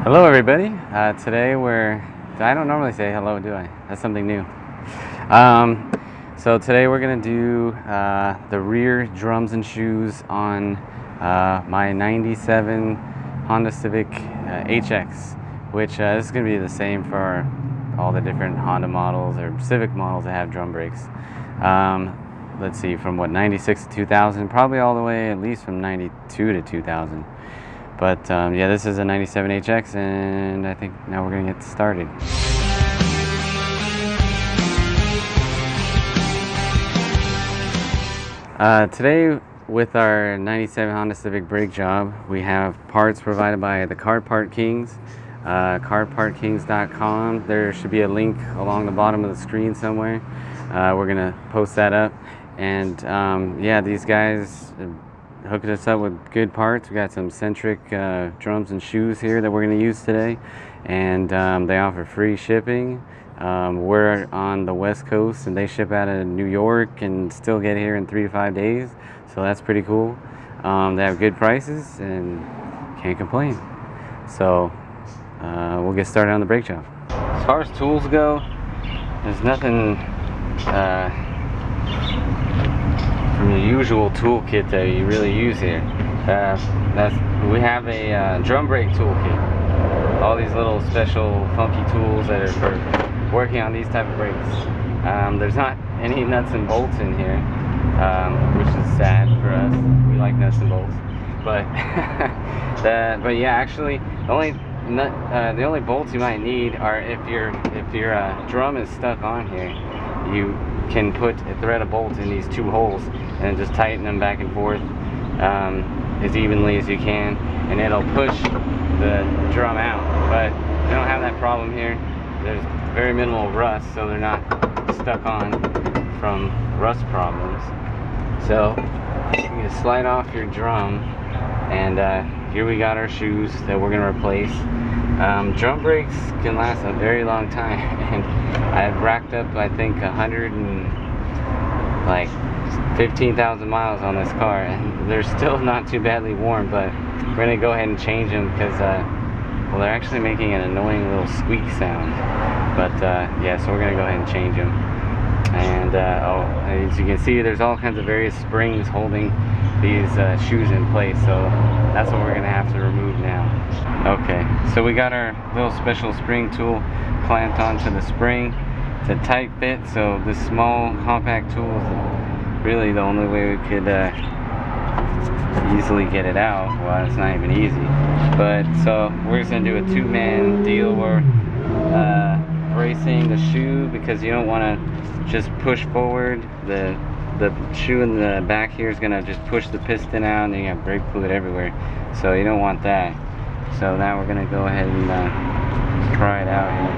Hello everybody. Today I don't normally say hello, do I? That's something new. So today we're gonna do the rear drums and shoes on my 97 Honda Civic HX, which is gonna be the same for all the different Honda models or Civic models that have drum brakes. Let's see, from what, 96 to 2000, probably all the way at least from 92 to 2000. But yeah, this is a 97 HX, and I think now we're gonna get started. Today, with our 97 Honda Civic brake job, we have parts provided by the Car Part Kings, carpartkings.com. There should be a link along the bottom of the screen somewhere. We're gonna post that up, and yeah, these guys hooking us up with good parts. We got some Centric drums and shoes here that we're going to use today, and they offer free shipping. We're on the West Coast and they ship out of New York and still get here in 3 to 5 days, so that's pretty cool. They have good prices and can't complain. So we'll get started on the brake job. As far as tools go, there's nothing from the usual toolkit that you really use here. We have a drum brake toolkit. All these little special funky tools that are for working on these type of brakes. There's not any nuts and bolts in here, which is sad for us. We like nuts and bolts, but but yeah, actually the only bolts you might need are if your drum is stuck on here, you can put a thread of bolts in these 2 holes and just tighten them back and forth as evenly as you can, and it'll push the drum out. But we don't have that problem here. There's very minimal rust, so they're not stuck on from rust problems. So you can slide off your drum, and here we got our shoes that we're going to replace. Drum brakes can last a very long time, and I've racked up, I think, 15,000 miles on this car, and they're still not too badly worn. But we're going to go ahead and change them because well, they're actually making an annoying little squeak sound. But yeah, so we're going to go ahead and change them. And as you can see, there's all kinds of various springs holding these shoes in place, so that's what we're going to have to remove now. Okay, so we got our little special spring tool clamped onto the spring. It's a tight fit, so this small compact tool is really the only way we could easily get it out. Well, it's not even easy, but so we're just going to do a 2-man deal where bracing the shoe, because you don't want to just push forward. The shoe in the back here is going to just push the piston out, and then you have brake fluid everywhere, so you don't want that. So now we're going to go ahead and try it out here.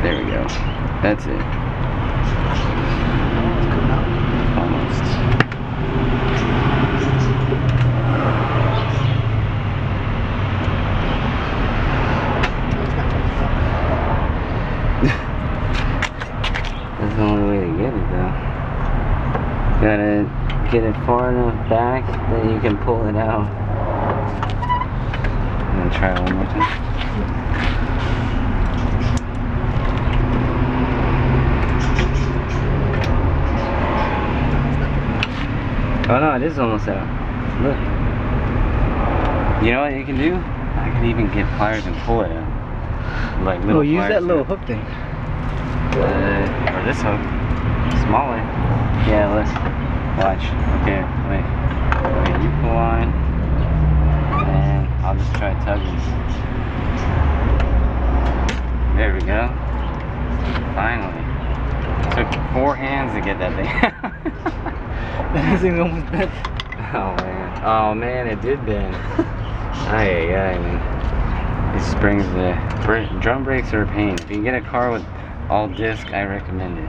There we go. That's it. Almost. That's the only way to get it, though. Gotta get it far enough back that you can pull it out. I'm gonna try it one more time. Oh no, it is almost out. Look. You know what you can do? I can even get pliers and pull it out. Like little pliers. Use that little hook thing. Or this hook. Smaller. Yeah, look. Watch. Okay, wait. Okay, you pull on, and I'll just try tugging. There we go. Finally. Took 4 hands to get that thing. That thing almost bent. Oh man. Oh man, it did bend. Aye, man. These springs, drum brakes are a pain. If you can get a car with all disc, I recommend it.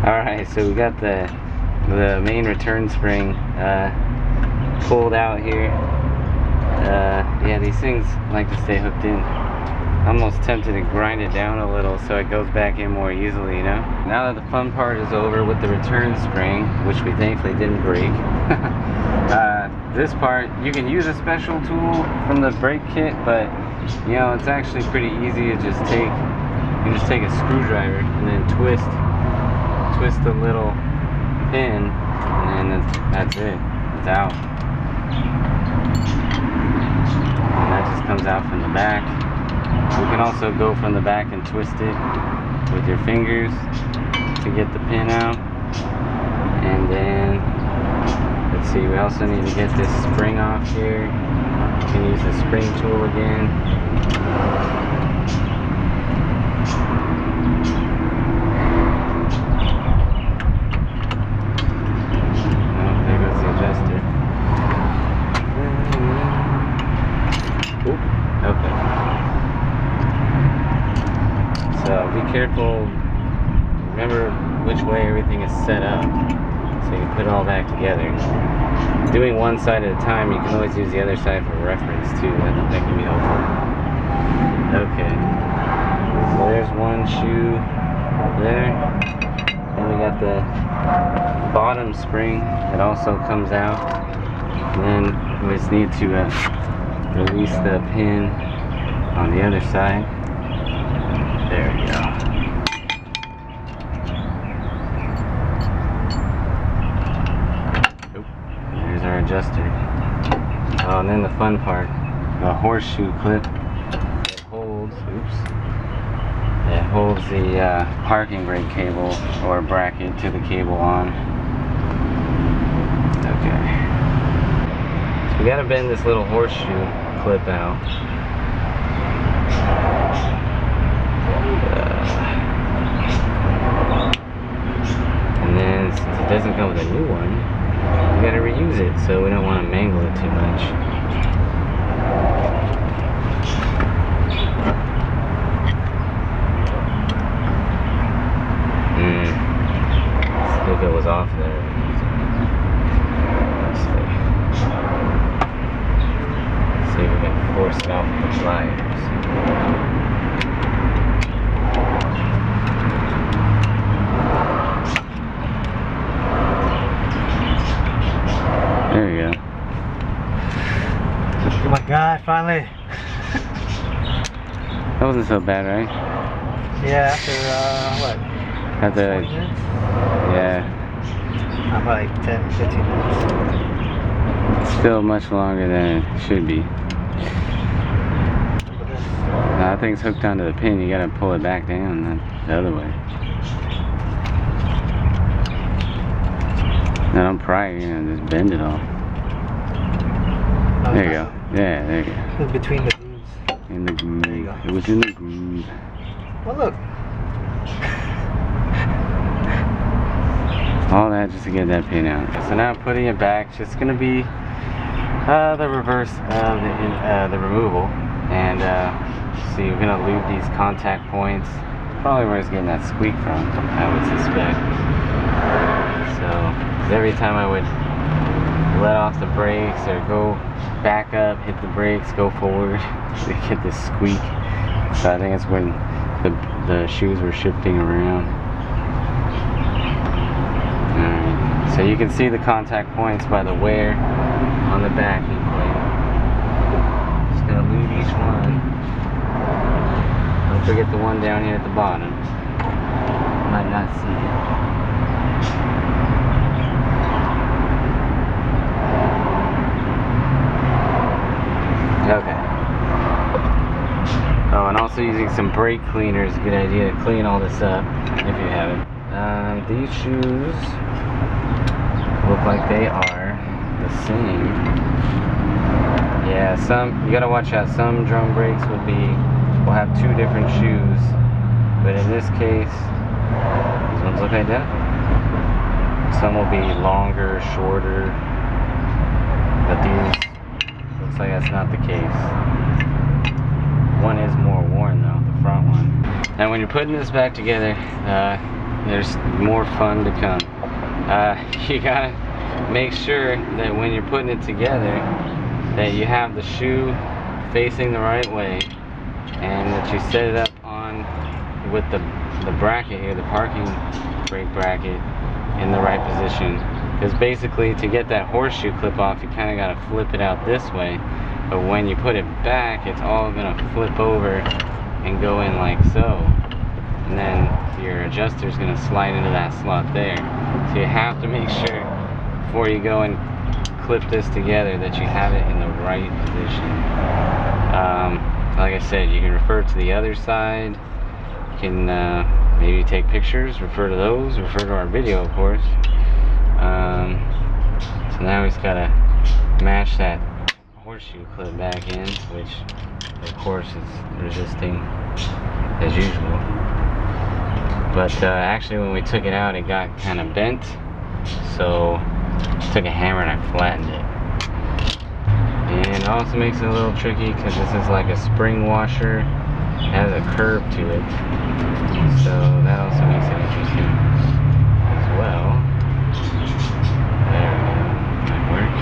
Alright, so we got the main return spring pulled out here. Yeah, these things like to stay hooked in. I'm almost tempted to grind it down a little so it goes back in more easily, you know? Now that the fun part is over with the return spring, which we thankfully didn't break, this part, you can use a special tool from the brake kit, but you know, it's actually pretty easy to just take. You just take a screwdriver and then twist the little pin, and then that's it. It's out. And that just comes out from the back. You can also go from the back and twist it with your fingers to get the pin out. And then, let's see, we also need to get this spring off here. You can use the spring tool again. Oh, there goes the adjuster. Oop, okay. So be careful. Remember which way everything is set up, so you can put it all back together. Doing one side at a time, you can always use the other side for reference too. That can be helpful. Okay. So there's one shoe there. And we got the bottom spring that also comes out. And then we just need to release the pin on the other side. There we go. There's our adjuster. Oh, and then the fun part, the horseshoe clip that holds, it holds the parking brake cable or bracket to the cable on. Okay. So we gotta bend this little horseshoe clip out. And then since it doesn't come with a new one, we gotta reuse it, so we don't want to mangle it too much. Let's see if it was off there. Let's see if we can force it out with the pliers. There you go. Oh my god, finally! That wasn't so bad, right? Yeah, after what? After 20 minutes? yeah. About like 10, 15 minutes. Still much longer than it should be. Now, that thing's hooked onto the pin, you gotta pull it back down, not the other way. Now don't pry it, just bend it off. There you go. Yeah, there you go. It was between the grooves. In the groove. There you go. It was in the groove. Well, look. All that just to get that pin out. So now putting it back, just gonna be the reverse of the removal. And see, we're gonna lube these contact points. Probably where it's getting that squeak from, I would suspect. So every time I would let off the brakes or go back up, hit the brakes, go forward, they get this squeak. So I think it's when the shoes were shifting around. Alright, so you can see the contact points by the wear on the backing plate. Just gonna lube each one. Don't forget the one down here at the bottom. Might not see it. Okay. Oh, and also using some brake cleaner is a good idea to clean all this up if you haven't. These shoes look like they are the same. Yeah, you gotta watch out. Some drum brakes will have two different shoes, but in this case, these ones look identical. Some will be longer, shorter, but these looks like that's not the case. One is more worn though, the front one. Now when you're putting this back together, there's more fun to come. You gotta make sure that when you're putting it together, that you have the shoe facing the right way, and that you set it up on with the bracket here, the parking brake bracket, in the right position Because basically to get that horseshoe clip off, you kind of got to flip it out this way, but when you put it back, it's all going to flip over and go in like so, and then your adjuster is going to slide into that slot there. So you have to make sure before you go and clip this together that you have it in the right position. Like I said, you can refer to the other side. You can maybe take pictures, refer to those, refer to our video, of course. So now we just gotta match that horseshoe clip back in, which of course is resisting as usual. But actually when we took it out, it got kind of bent, so I took a hammer and I flattened it. And it also makes it a little tricky because this is like a spring washer. It has a curve to it, so that also makes it interesting as well. There we go, that worked.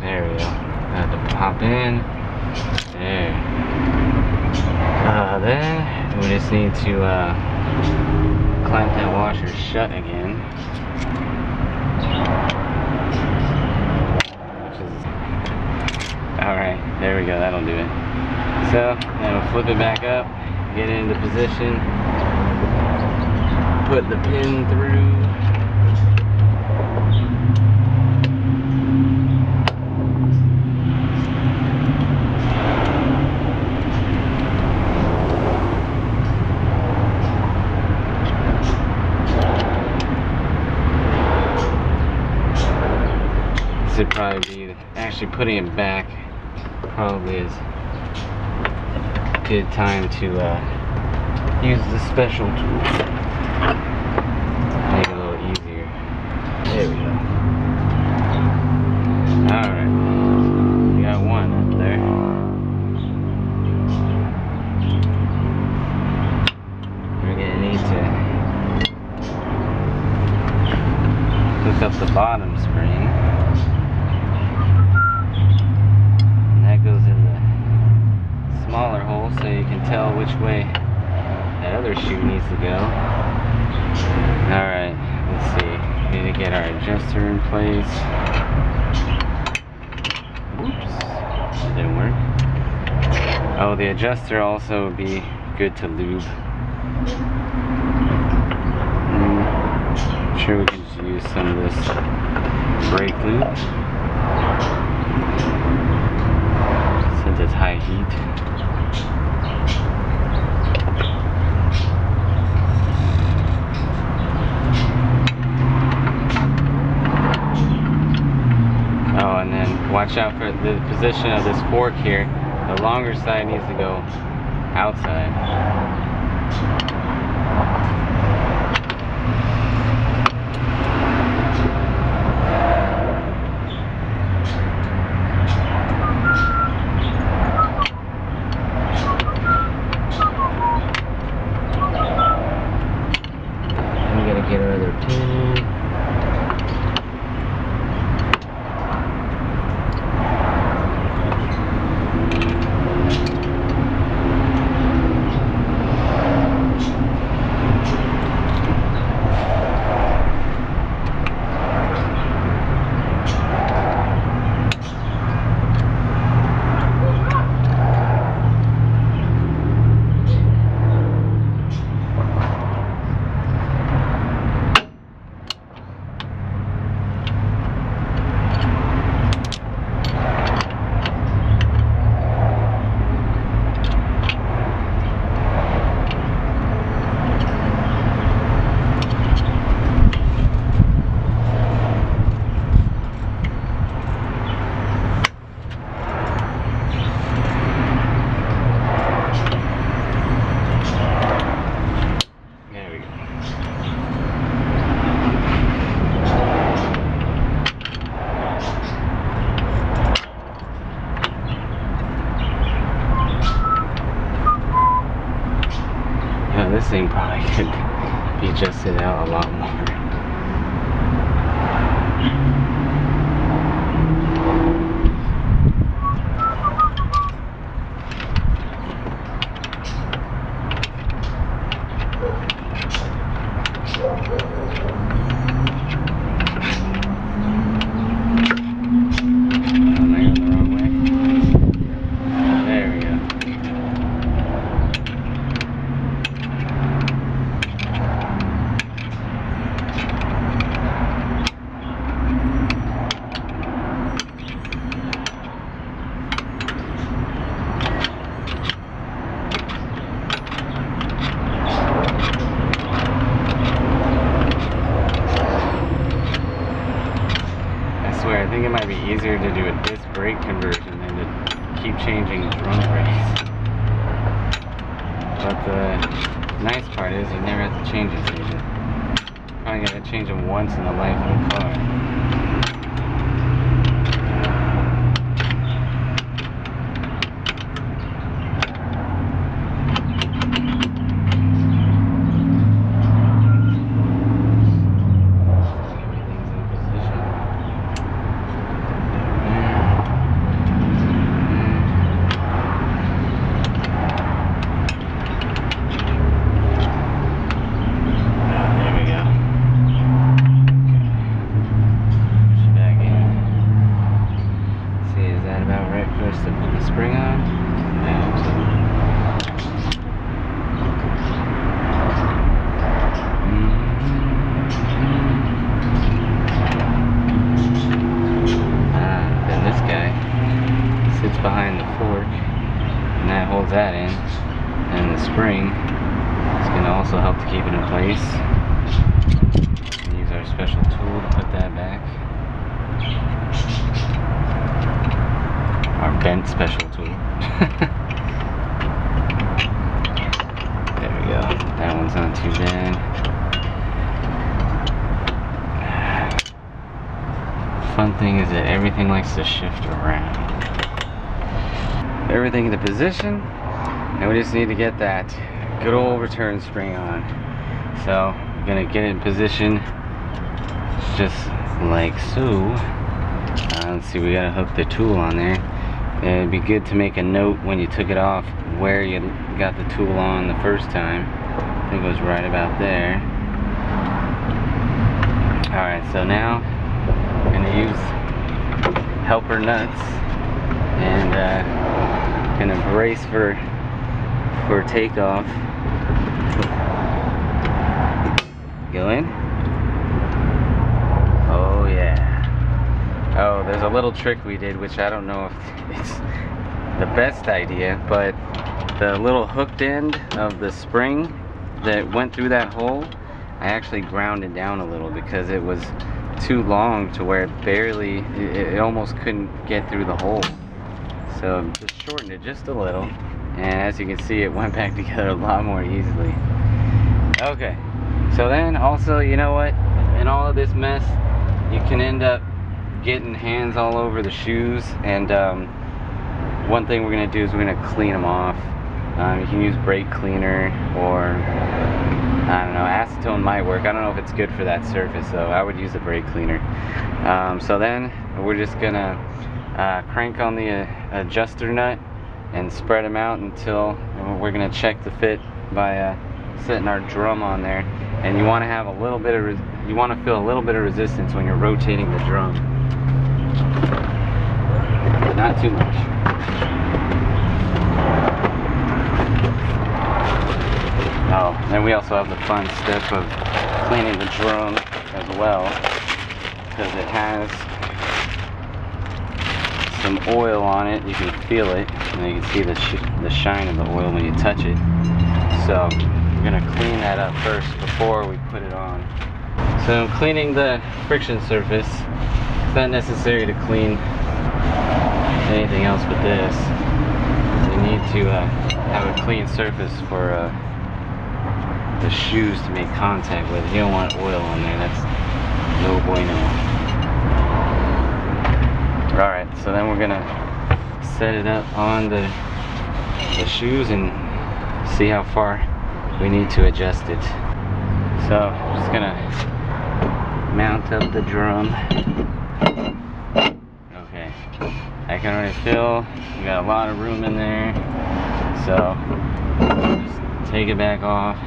There we go, got to pop in, there. Then we just need to clamp that washer shut again. Alright, there we go, that'll do it. So, then we'll flip it back up, get it into position, put the pin through. This would probably be, actually putting it back probably is a good time to use the special tool. Make it a little easier. There we go. Alright, we got one up there. We're gonna need to hook up the bottom spring. Goes in the smaller hole so you can tell which way that other shoe needs to go. Alright, let's see. We need to get our adjuster in place. Oops, that didn't work. Oh, the adjuster also would be good to lube. I'm sure we can just use some of this brake lube. Since it's high heat. Oh, and then watch out for the position of this fork here. The longer side needs to go outside. Get our other pin. This thing probably could be adjusted out a lot more. easier to do a disc brake conversion than to keep changing drum brakes. But the nice part is you never have to change it. So you just probably gotta change them once in the life of the car. Behind the fork, and that holds that in, and the spring is going to also help to keep it in place. We use our special tool to put that back, our bent special tool. There we go, that one's not too bad. Fun thing is that everything likes to shift around. Everything into position, and we just need to get that good old return spring on. So we're gonna get it in position just like so. Let's see, we gotta hook the tool on there. It'd be good to make a note when you took it off where you got the tool on the first time. I think it was right about there. Alright, so now we're gonna use helper nuts and gonna brace for takeoff. Go in. Oh yeah. Oh, there's a little trick we did, which I don't know if it's the best idea, but the little hooked end of the spring that went through that hole, I actually ground it down a little because it was too long to where it almost couldn't get through the hole. So just shortened it just a little, and as you can see, it went back together a lot more easily. Okay, so then also, you know what, in all of this mess, you can end up getting hands all over the shoes, and one thing we're gonna do is we're gonna clean them off. You can use brake cleaner, or I don't know, acetone might work. I don't know if it's good for that surface though. I would use a brake cleaner. So then we're just gonna crank on the adjuster nut and spread them out until we're gonna check the fit by setting our drum on there. And you want to have a little bit of you want to feel a little bit of resistance when you're rotating the drum, not too much. Oh, then we also have the fun step of cleaning the drum as well, because it has some oil on it. You can feel it, and you can see the shine of the oil when you touch it. So we're gonna clean that up first before we put it on. So cleaning the friction surface, it's not necessary to clean anything else but this. You need to have a clean surface for the shoes to make contact with. You don't want oil on there, that's no bueno. Alright, so then we're gonna set it up on the shoes and see how far we need to adjust it. So I'm just gonna mount up the drum. Okay, I can already feel we got a lot of room in there, so just take it back off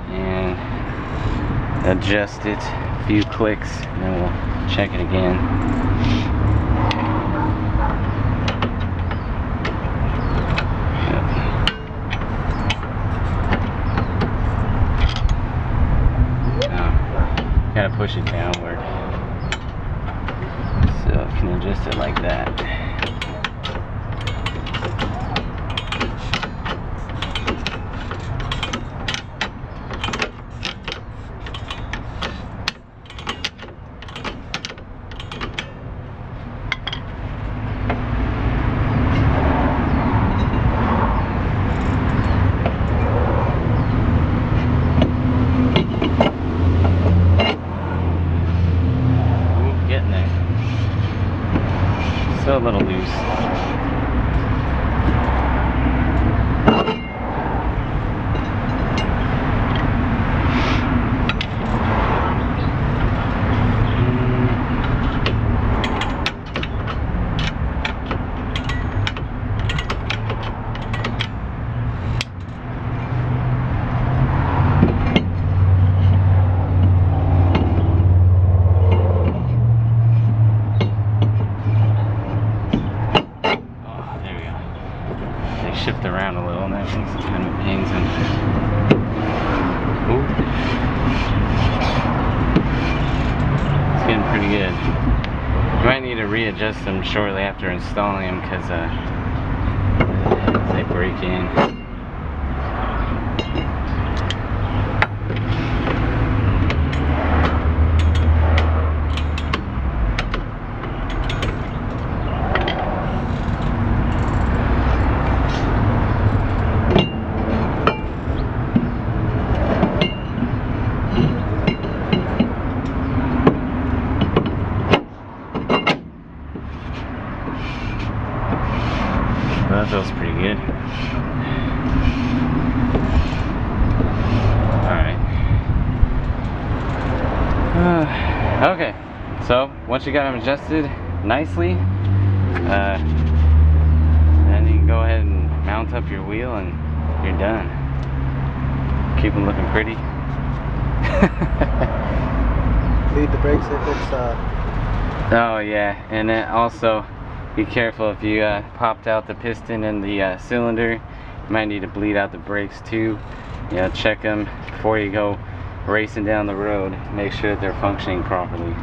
and adjust it a few clicks, and then we'll check it again. Gotta push it downward, so I can adjust it like that. hangs him. Ooh. It's getting pretty good. You might need to readjust them shortly after installing them because they break in. That feels pretty good. Alright. Okay, so once you got them adjusted nicely, then you can go ahead and mount up your wheel and you're done. Keep them looking pretty. Lead the brakes if it's Oh yeah, and then also be careful if you popped out the piston in the cylinder. You might need to bleed out the brakes too. Check them before you go racing down the road. Make sure that they're functioning properly.